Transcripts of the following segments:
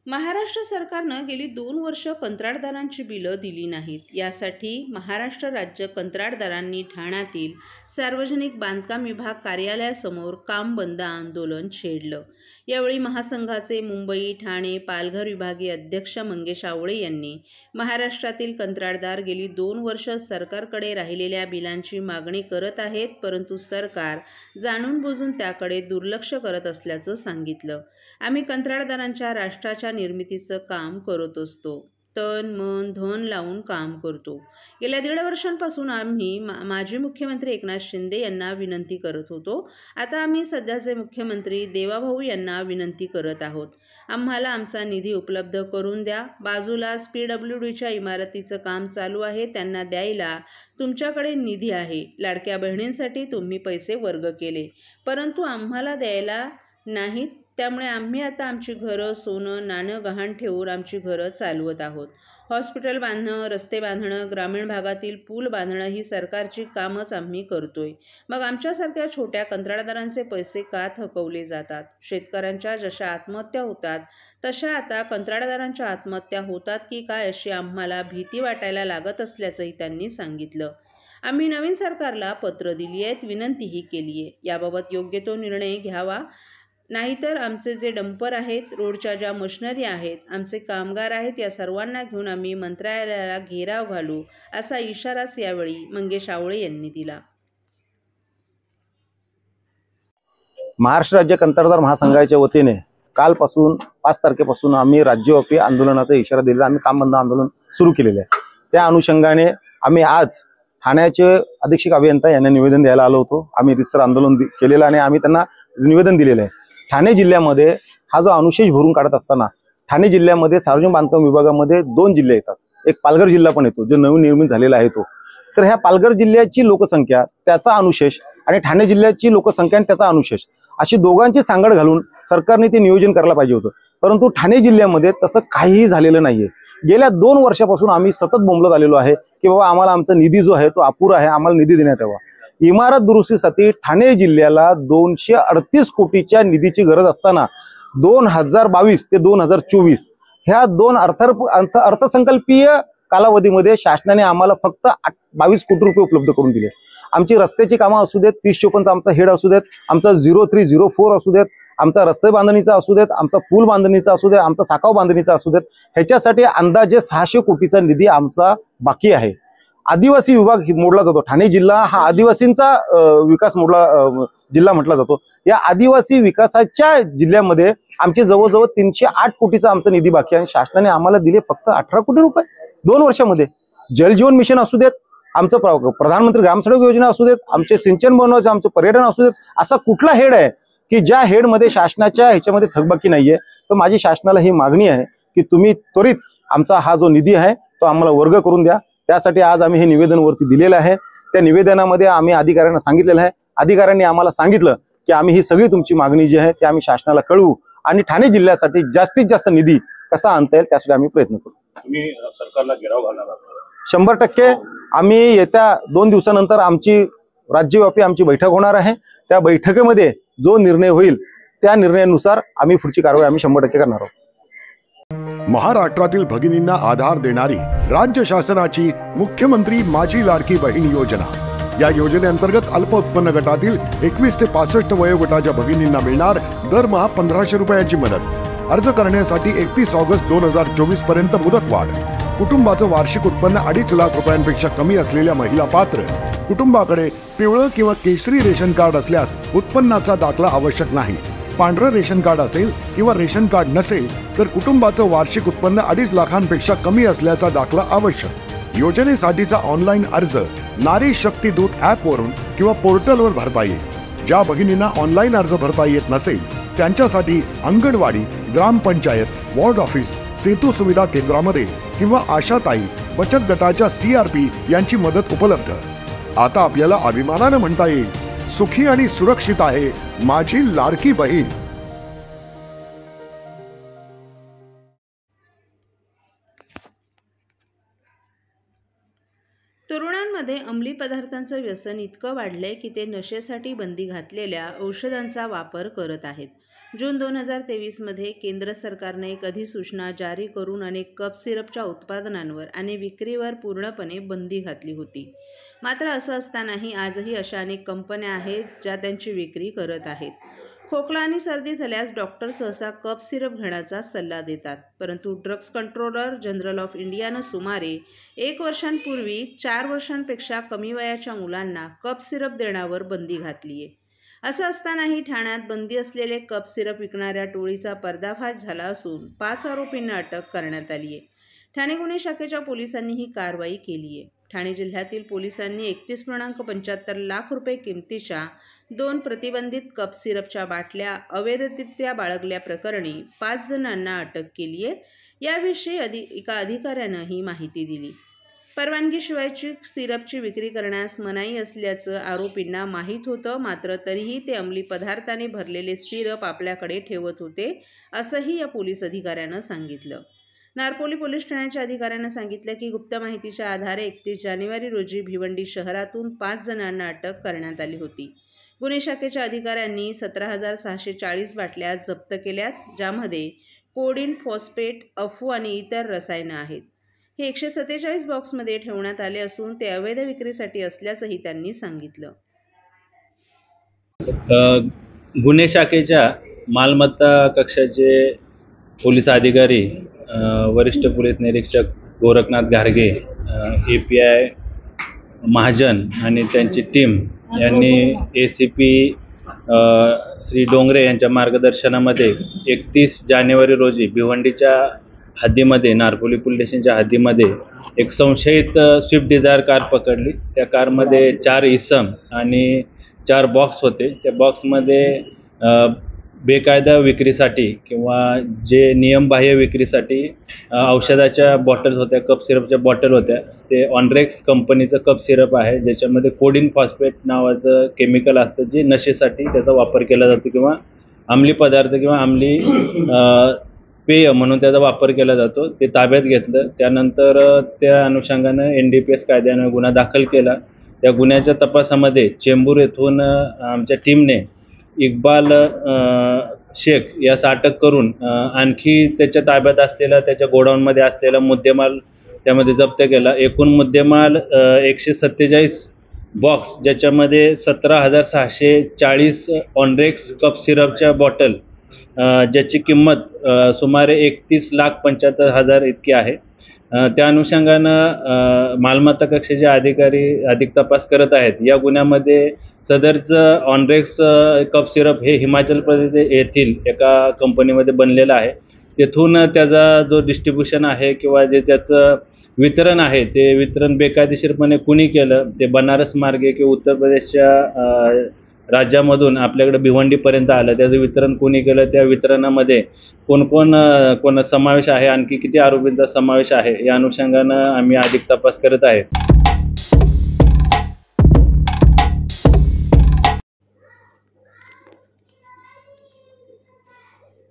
महाराष्ट्र सरकारनं गेली 2 वर्ष कंत्राटदारांची बिलं दिली नाहीत. यासाठी महाराष्ट्र राज्य कंत्राटदारांनी ठाण्यातील सार्वजनिक बांधकाम विभाग कार्यालयासमोर काम बंद आंदोलन छेडलं. यावेळी महासंघाचे मुंबई, ठाणे, पालघर विभागीय अध्यक्ष मंगेश आवळे यांनी महाराष्ट्रातील कंत्राटदार गेली 2 वर्ष सरकारकडे राहिलेल्या बिलांची मागणी करत आहेत, परंतु सरकार जाणून बुजून त्याकडे दुर्लक्ष करत असल्याचं सांगितलं. आम्ही कंत्राटदारांच्या राष्ट्राच्या निर्मितीचं काम करत असतो. तन मन धन लावून काम करतो. गेल्या 1.5 वर्षांपासून आम्ही माजी मुख्यमंत्री एकनाथ शिंदे यांना विनंती करत होतो. आता आम्ही सध्याचे मुख्यमंत्री देवाभाऊ यांना विनंती करत आहोत. आम्हाला आमचा निधी उपलब्ध करून द्या. बाजूलाच PWDच्या इमारतीचं काम चालू आहे, त्यांना द्यायला तुमच्याकडे निधी आहे. लाडक्या बहिणींसाठी तुम्ही पैसे वर्ग केले, परंतु आम्हाला द्यायला नाहीत. त्यामुळे आम्ही आता आमची घरं, सोनं, नाणं गहाण ठेवून आमची घरं चालवत आहोत. हॉस्पिटल बांधणं, रस्ते बांधणं, ग्रामीण भागातील पूल बांधणं ही सरकारची कामच आम्ही करतोय. मग आमच्यासारख्या छोट्या कंत्राटदारांचे पैसे का थकवले जातात? शेतकऱ्यांच्या जशा आत्महत्या होतात तशा आता कंत्राटदारांच्या आत्महत्या होतात की काय अशी आम्हाला भीती वाटायला लागत असल्याचंही त्यांनी सांगितलं. आम्ही नवीन सरकारला पत्र दिली आहेत, विनंतीही केली आहे. याबाबत योग्य तो निर्णय घ्यावा. नाहीतर आमचे जे डंपर आहेत, रोडच्या ज्या मशिनरी आहेत, आमचे कामगार आहेत, या सर्वांना घेऊन आम्ही मंत्रालयाला घेराव घालू, असा इशाराच यावेळी मंगेश आवळे यांनी दिला. महाराष्ट्र राज्य कंत्राटदार महासंघाच्या वतीने कालपासून 5 तारखेपासून आम्ही राज्यव्यापी आंदोलनाचा इशारा दिलेला. आम्ही काम बंद आंदोलन सुरू केलेले आहे. त्या अनुषंगाने आम्ही आज ठाण्याचे अधीक्षक अभियंता यांना निवेदन द्यायला आलो होतो. आम्ही रितसर आंदोलन केलेलं आणि आम्ही त्यांना निवेदन दिलेलं आहे. ठाणे जिल्ह्यामध्ये हा जो अनुशेष भरून काढत असताना ठाणे जिल्ह्यामध्ये सार्वजनिक बांधकाम विभागामध्ये 2 जिल्हे येतात. एक पालघर जिल्हा पण येतो, जो नवीन निर्मित झालेला आहे तो. तर ह्या पालघर जिल्ह्याची लोकसंख्या, त्याचा अनुशेष आणि ठाणे जिल्ह्याची लोकसंख्या आणि त्याचा अनुशेष अशी दोघांची सांगड घालून सरकारने ते नियोजन करायला पाहिजे होतं. परंतु ठाणे जिल्ह्यामध्ये तसं काहीही झालेलं नाहीये. गेल्या 2 वर्षापासून आम्ही सतत बोंबलत आलेलो आहे की बाबा आम्हाला आमचा निधी जो आहे तो अपुरा आहे, आम्हाला निधी देण्यात यावा. इमारत दुरुस्तीसाठी ठाणे जिल्ह्याला 238 कोटीच्या निधीची गरज असताना 2022 ते 2024 ह्या 2 अर्थसंकल्पीय कालावधीमध्ये शासनाने आम्हाला फक्त 22 कोटी रुपये उपलब्ध करून दिले. आमची रस्त्याची कामं असू देत, 3054चा आमचा हेड असू देत, आमचा 0304 असू देत, आमचा रस्ते बांधणीचा असू देत, आमचा पूल बांधणीचा असू देत, आमचा साकाव बांधणीचा असू देत, ह्याच्यासाठी अंदाजे 600 कोटीचा निधी आमचा बाकी आहे. आदिवासी विभाग मोडला जातो. ठाणे जिल्हा हा आदिवासींचा विकास जिल्हा म्हटला जातो. या आदिवासी विकासाच्या जिल्ह्यामध्ये आमचे जवळजवळ 308 कोटीचा आमचा निधी बाकी आहे आणि शासनाने आम्हाला दिले फक्त 18 कोटी रुपये 2 वर्षामध्ये. जलजीवन मिशन असू देत, आमचं प्रधानमंत्री ग्रामसडक योजना असू देत, आमचे सिंचन बनवायचं, आमचं पर्यटन असू देत, असा कुठला हेड आहे की ज्या हेडमध्ये शासनाच्या ह्याच्यामध्ये थकबाकी नाहीये. तर माझी शासनाला ही मागणी आहे की तुम्ही त्वरित आमचा हा जो निधी आहे तो आम्हाला वर्ग करून द्या. त्यासाठी आज आम्ही हे निवेदन वरती दिलेलं आहे. त्या निवेदनामध्ये आम्ही अधिकाऱ्यांना सांगितलेलं आहे. अधिकाऱ्यांनी आम्हाला सांगितलं की आम्ही ही सगळी तुमची मागणी जी आहे ती आम्ही शासनाला कळवू आणि ठाणे जिल्ह्यासाठी जास्तीत जास्त निधी कसा आणता येईल त्यासाठी आम्ही प्रयत्न करू. तुम्ही सरकारला घेराव घालणार आहात? 100% आम्ही येत्या 2 दिवसानंतर आमची राज्यव्यापी आमची बैठक होणार आहे. त्या बैठकीमध्ये जो निर्णय होईल त्या निर्णयानुसार आम्ही पुढची कारवाई आम्ही 100% करणार आहोत. महाराष्ट्रातील भगिनींना आधार देणारी राज्य शासनाची मुख्यमंत्री माझी लाडकी बहीण योजना. या योजनेअंतर्गत अल्प उत्पन्न गटातील 21 ते 65 वयोगटाच्या भगिनींना मिळणार दरमहा 1500 रुपयाची मदत. अर्ज करण्यासाठी 31 ऑगस्ट 2024 पर्यंत मुदतवाढ. कुटुंबाचं वार्षिक उत्पन्न 2.5 लाख रुपयांपेक्षा कमी असलेल्या महिला पात्र. कुटुंबाकडे पिवळं किंवा केशरी रेशन कार्ड असल्यास उत्पन्नाचा दाखला आवश्यक नाही. पांढरं रेशन कार्ड असेल किंवा रेशन कार्ड नसेल तर कुटुंबाचं वार्षिक उत्पन्न 2.5 लाखांपेक्षा कमी असल्याचा दाखला आवश्यक. योजनेसाठीचा ऑनलाईन अर्ज नारी शक्ती दूत ॲप वरून किंवा पोर्टलवर भरता येईल. ज्या भगिनींना ऑनलाईन अर्ज भरता येत नसेल त्यांच्यासाठी अंगणवाडी, ग्रामपंचायत, वॉर्ड ऑफिस, सेतू सुविधा केंद्रामध्ये किंवा आशाताई बचत गटाच्या CRP यांची मदत उपलब्ध. आता आपल्याला अभिमानानं म्हणता येईल, सुखी आणि सुरक्षित आहे माझी लाडकी बहीण. तरुणांमध्ये अंमली पदार्थांचं व्यसन इतकं वाढलंय की ते नशेसाठी बंदी घातलेल्या औषधांचा वापर करत आहेत. जून 2023मध्ये केंद्र सरकारने एक अधिसूचना जारी करून अनेक कप सिरपच्या उत्पादनांवर आणि विक्रीवर पूर्णपणे बंदी घातली होती. मात्र असं असतानाही आजही अशा अनेक कंपन्या आहेत ज्या त्यांची विक्री करत आहेत. खोकला आणि सर्दी झाल्यास डॉक्टर सहसा कप सिरप घेण्याचा सल्ला देतात, परंतु ड्रग्ज कंट्रोलर जनरल ऑफ इंडियानं सुमारे 1 वर्षांपूर्वी 4 वर्षांपेक्षा कमी वयाच्या मुलांना कप सिरप देण्यावर बंदी घातली आहे. असं असतानाही ठाण्यात बंदी असलेले कप सिरप विकणाऱ्या टोळीचा पर्दाफाश झाला असून 5 आरोपींना अटक करण्यात आली आहे. ठाणे गुन्हे शाखेच्या पोलिसांनी ही कारवाई केली आहे. ठाणे जिल्ह्यातील पोलिसांनी 31.75 लाख रुपये किमतीच्या 2 प्रतिबंधित कप सिरपच्या बाटल्या अवैधरित्या बाळगल्याप्रकरणी 5 जणांना अटक केली आहे. याविषयी एका अधिकाऱ्यानं ही माहिती दिली. परवानगीशिवायची सिरपची विक्री करण्यास मनाई असल्याचं आरोपींना माहीत होतं, मात्र तरीही ते अंमली पदार्थाने भरलेले सिरप आपल्याकडे ठेवत होते, असंही या पोलीस अधिकाऱ्यानं सांगितलं. नारपोली पोलीस ठाण्याच्या अधिकाऱ्यानं सांगितलं की गुप्त माहितीच्या आधारे 31 जानेवारी रोजी भिवंडी शहरातून 5 जणांना अटक करण्यात आली होती. गुन्हे शाखेच्या अधिकाऱ्यांनी 17,640 बाटल्या जप्त केल्यात, ज्यामध्ये कोडीन, फॉस्फेट, अफू आणि इतर रसायनं आहेत. हे 147 बॉक्समध्ये ठेवण्यात आले असून ते अवैध विक्रीसाठी असल्याचंही त्यांनी सांगितलं. गुन्हे शाखेच्या मालमत्ता कक्षाचे पोलीस अधिकारी वरिष्ठ पोलीस निरीक्षक गोरखनाथ घारगे, API महाजन आणि त्यांची टीम यांनी ACP श्री डोंगरे यांच्या मार्गदर्शनामध्ये 31 जानेवारी रोजी भिवंडीच्या हद्दीमध्ये, नारपोली पोलीस स्टेशनच्या हद्दीमध्ये एक संशयित स्विफ्ट डिझायर कार पकडली. त्या कारमध्ये 4 इसम आणि 4 बॉक्स होते. त्या बॉक्समध्ये बेकायदा विक्रीसाठी किंवा जे नियमबाह्य विक्रीसाठी औषधाच्या बॉटल्स होत्या, कप सिरपच्या बॉटल होत्या. ते ऑनरेक्स कंपनीचं कप सिरप आहे, ज्याच्यामध्ये कोडीन फॉस्फेट नावाचं केमिकल असतं, जे नशेसाठी त्याचा वापर केला जातो किंवा अंमली पदार्थ किंवा अंमली पेय म्हणून त्याचा वापर केला जातो. ते ताब्यात घेतलं. त्यानंतर त्या अनुषंगानं NDPS कायद्यानं गुन्हा दाखल केला. त्या गुन्ह्याच्या तपासामध्ये चेंबूर येथून आमच्या टीमने इक्बाल शेख यास अटक करून आणखी त्याच्या ताब्यात असलेला, त्याच्या गोडाऊनमध्ये असलेला मुद्देमाल त्यामध्ये जप्त केला. एकूण मुद्देमाल 147 बॉक्स, ज्याच्यामध्ये 17,640 ऑनरेक्स कप सिरपच्या बॉटल, ज्याची किंमत सुमारे 31,75,000 इतकी आहे. त्या अनुषंगानं मालमत्ता कक्षेचे अधिकारी अधिक तपास करत आहेत. या गुन्ह्यामध्ये सदरचं ऑनरेक्स कप सिरप हे हिमाचल प्रदेश येथील एका कंपनीमध्ये बनलेलं आहे. तेथून त्याचा जो डिस्ट्रीब्युशन आहे किंवा जे त्याचं वितरण आहे, ते वितरण बेकायदेशीरपणे कुणी केलं, ते बनारस मार्गे किंवा उत्तर प्रदेशच्या राज्यामधून आपल्याकडे भिवंडीपर्यंत आलं, त्याचं वितरण कुणी केलं, त्या वितरणामध्ये कोण समावेश आहे, आणखी किती आरोपींचा समावेश आहे, या अनुषंगानं आम्ही अधिक तपास करत आहे.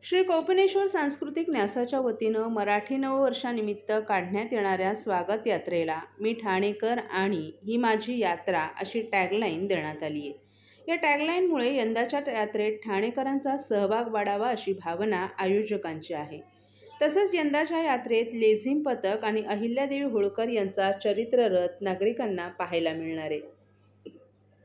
श्री कोपिनेश्वर सांस्कृतिक न्यासाच्या वतीनं मराठी नववर्षानिमित्त काढण्यात येणाऱ्या स्वागत यात्रेला मी ठाणेकर आणि ही माझी यात्रा अशी टॅगलाईन देण्यात आली आहे. या टॅगलाईनमुळे यंदाच्या यात्रेत ठाणेकरांचा सहभाग वाढावा अशी भावना आयोजकांची आहे. तसंच यंदाच्या यात्रेत लेझिम पथक आणि अहिल्यादेवी होळकर यांचा चरित्र रथ नागरिकांना पाहायला मिळणार आहे.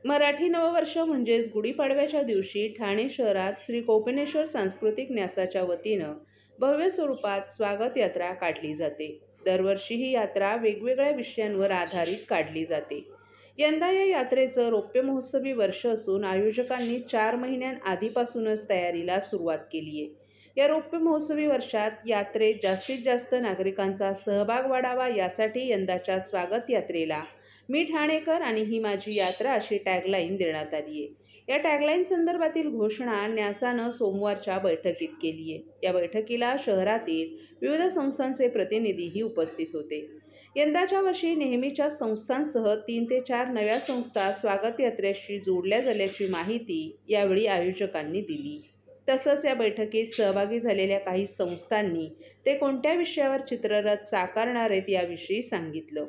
मराठी नववर्ष म्हणजेच गुढीपाडव्याच्या दिवशी ठाणे शहरात श्री कोपिनेश्वर सांस्कृतिक न्यासाच्या वतीनं भव्य स्वरूपात स्वागत यात्रा काढली जाते. दरवर्षी ही यात्रा वेगवेगळ्या विषयांवर आधारित काढली जाते. यंदा या यात्रेचं रौप्य महोत्सवी वर्ष असून आयोजकांनी 4 महिन्यांआधीपासूनच तयारीला सुरुवात केली आहे. या रौप्य महोत्सवी वर्षात यात्रेत जास्तीत जास्त नागरिकांचा सहभाग वाढावा यासाठी यंदाच्या स्वागत यात्रेला मी ठाणेकर आणि ही माझी यात्रा अशी टॅगलाईन देण्यात आली आहे. या टॅगलाईन संदर्भातील घोषणा न्यासानं सोमवारच्या बैठकीत केली आहे. या बैठकीला शहरातील विविध संस्थांचे प्रतिनिधीही उपस्थित होते. यंदाच्या वर्षी नेहमीच्या संस्थांसह 3 ते 4 नव्या संस्था स्वागत यात्रेशी जोडल्या झाल्याची माहिती यावेळी आयोजकांनी दिली. तसंच या बैठकीत सहभागी झालेल्या काही संस्थांनी ते कोणत्या विषयावर चित्ररथ साकारणार आहेत याविषयी सांगितलं.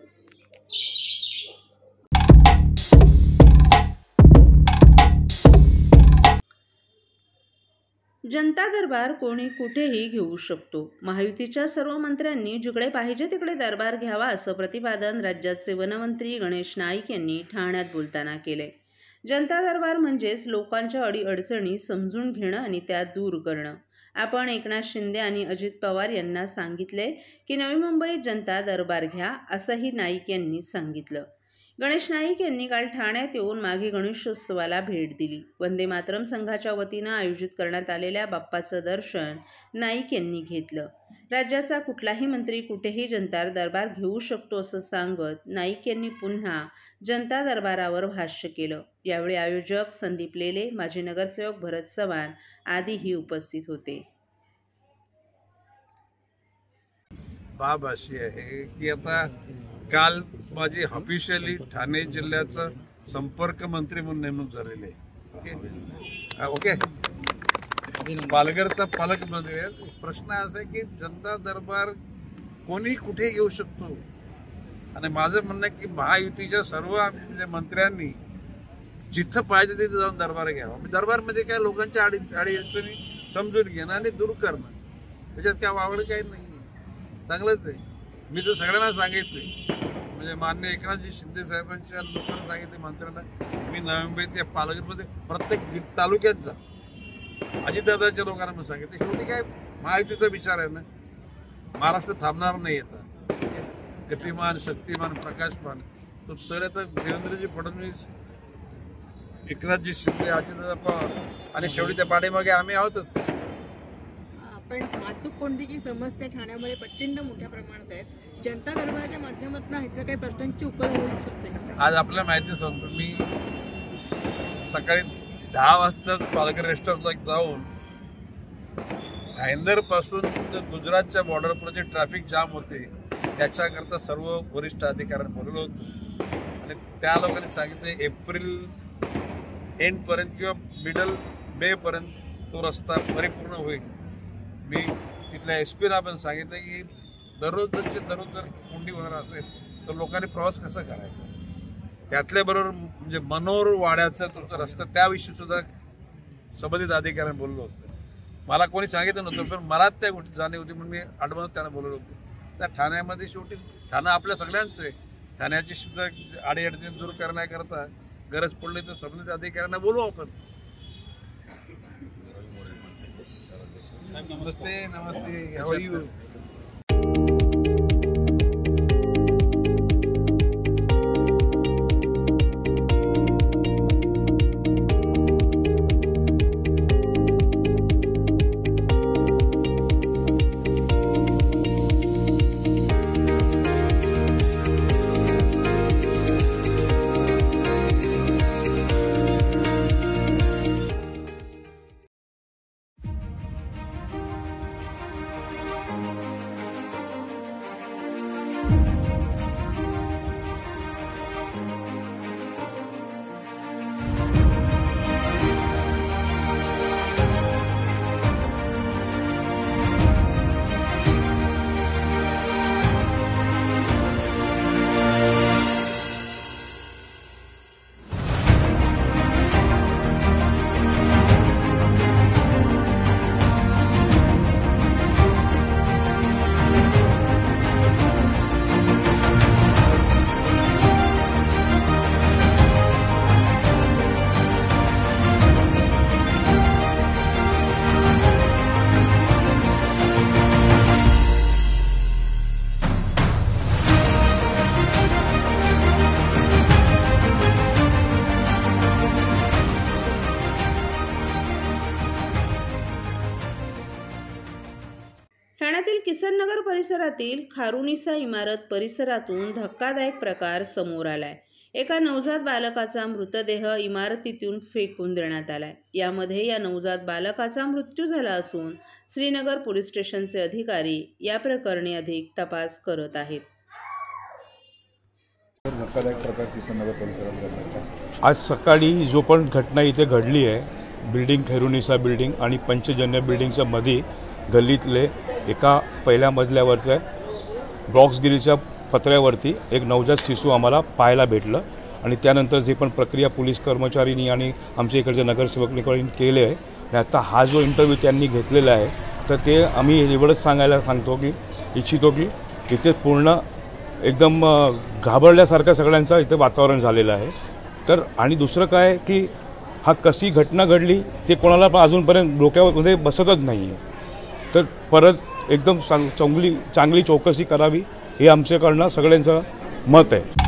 जनता दरबार कोणी कुठेही घेऊ शकतो. महायुतीच्या सर्व मंत्र्यांनी जिकडे पाहिजे तिकडे दरबार घ्यावा असं प्रतिपादन राज्याचे वनमंत्री गणेश नाईक यांनी ठाण्यात बोलताना केले. जनता दरबार म्हणजेच लोकांच्या अडीअडचणी समजून घेणं आणि त्या दूर करणं. आपण एकनाथ शिंदे आणि अजित पवार यांना सांगितले की नवी मुंबईत जनता दरबार घ्या असंही नाईक यांनी सांगितलं. गणेश नाईक यांनी काल ठाण्यात येऊन माघी गणेशोत्सवाला भेट दिली. वंदे मातरम संघाच्या वतीनं आयोजित करण्यात आलेल्या बाप्पाचं दर्शन नाईक यांनी घेतलं. राज्याचा कुठलाही मंत्री कुठेही जनता दरबार घेऊ शकतो असं सांगत नाईक यांनी पुन्हा जनता दरबारावर भाष्य केलं. यावेळी आयोजक संदीप लेले, माजी नगरसेवक भरत चव्हाण आदीही उपस्थित होते. बाब अशी आहे की आता काल माझी ऑफिशियली ठाणे जिल्ह्याचा संपर्क मंत्री म्हणून नेमणूक झालेली आहे. ओके, पालघरचा पालकमंत्री आहे. प्रश्न असा आहे की जनता दरबार कोणी कुठे घेऊ शकतो आणि माझं म्हणणं आहे की महायुतीच्या सर्व मंत्र्यांनी जिथं पाहिजे तिथे जाऊन दरबार घ्यावा. दरबार म्हणजे काय, लोकांच्या अडीअडचणी समजून घेणं आणि दूर करणं. त्याच्यात काय वावड काही नाही, चांगलंच आहे. मी तर सगळ्यांना सांगितले, म्हणजे माननीय एकनाथजी शिंदे साहेबांच्या लोकांना सांगितले, मंत्र्यांना, मी नवी मुंबईत या पालघरमध्ये प्रत्येक तालुक्यात जा. अजितदादाच्या लोकांना पण सांगितले. शेवटी काय महायुतीचा विचार आहे ना, महाराष्ट्र थांबणार नाही. आता गतिमान, शक्तिमान, प्रकाशमान तो सर आता देवेंद्रजी फडणवीस, एकनाथजी शिंदे, अजितदादा पवार आणि शेवटी त्या पाठीमागे आम्ही आहोतच. पण वाहतूक कोंडीची समस्या ठाण्यामध्ये प्रचंड मोठ्या प्रमाणात आहे. जनता दरबाराच्या माध्यमातून ह्याच्या काही प्रश्नांची उकल होऊ शकते का? आज आपल्या माहिती सांगतो, मी सकाळी 10 वाजता पालघर रेस्टॉरंटला जाऊन भाईंदर पासून गुजरातच्या बॉर्डरपर्यंत जे ट्रॅफिक जाम होते त्याच्याकरता सर्व वरिष्ठ अधिकाऱ्यांना बोलवलं होतं आणि त्या लोकांनी सांगितलं एप्रिल एंडपर्यंत किंवा मिडल मे पर्यंत तो रस्ता परिपूर्ण होईल. मी तिथल्या SP-ला पण सांगितलं की दररोज जर कोंडी होणार असेल तर लोकांनी प्रवास कसा करायचा. त्यातल्याबरोबर म्हणजे मनोर वाड्याचा तुमचा रस्ता त्याविषयी सुद्धा संबंधित अधिकाऱ्यांनी बोललो होतं. मला कोणी सांगितलं नव्हतं, पण मला त्या गोष्टी जाणीव होती म्हणून मी ॲडव्हान्स त्यांना बोलवलं होतं. त्या ठाण्यामध्ये शेवटी ठाणं आपल्या सगळ्यांचं आहे. ठाण्याची सुद्धा अडीअडचणी दूर करण्याकरता गरज पडली तर संबंधित अधिकाऱ्यांना बोलवू आपण. नमस्ते. How are you? ठाण्यातील किसननगर परिसरातील खारुनिसा इमारत परिसरातून धक्कादायक प्रकार समोर आलाय. एका नवजात बालकाचा मृतदेह इमारतीतून फेकून देण्यात आलाय. यामध्ये या नवजात बालकाचा मृत्यू झाला असून श्रीनगर पोलीस स्टेशनचे अधिकारी या प्रकरणी अधिक तपास करत आहेत. आज सकाळी जो पण घटना इथे घडली आहे, बिल्डिंग खैरुनिसा बिल्डिंग आणि पंचजन्य बिल्डिंगच्या मध्ये गल्लीतले एका पहिल्या मजल्यावरच्या बॉक्सगिरीच्या पत्र्यावरती एक नवजात शिशु आम्हाला पाहायला भेटलं आणि त्यानंतर जे पण प्रक्रिया पोलीस कर्मचाऱ्यांनी आणि आमच्या इकडच्या नगरसेवकांनी केले आहे आता हा जो इंटरव्ह्यू त्यांनी घेतलेला आहे तर ते आम्ही एवढंच सांगायला इच्छितो की इथे पूर्ण एकदम घाबरल्यासारखं सगळ्यांचं इथे वातावरण झालेलं आहे. तर आणि दुसरं काय की हा कशी घटना घडली ते कोणाला पण अजूनपर्यंत डोक्यामध्ये बसतच नाही आहे. तर परत एकदम चांगली चौकशी करावी हे आमच्याकडनं सगळ्यांचं मत आहे.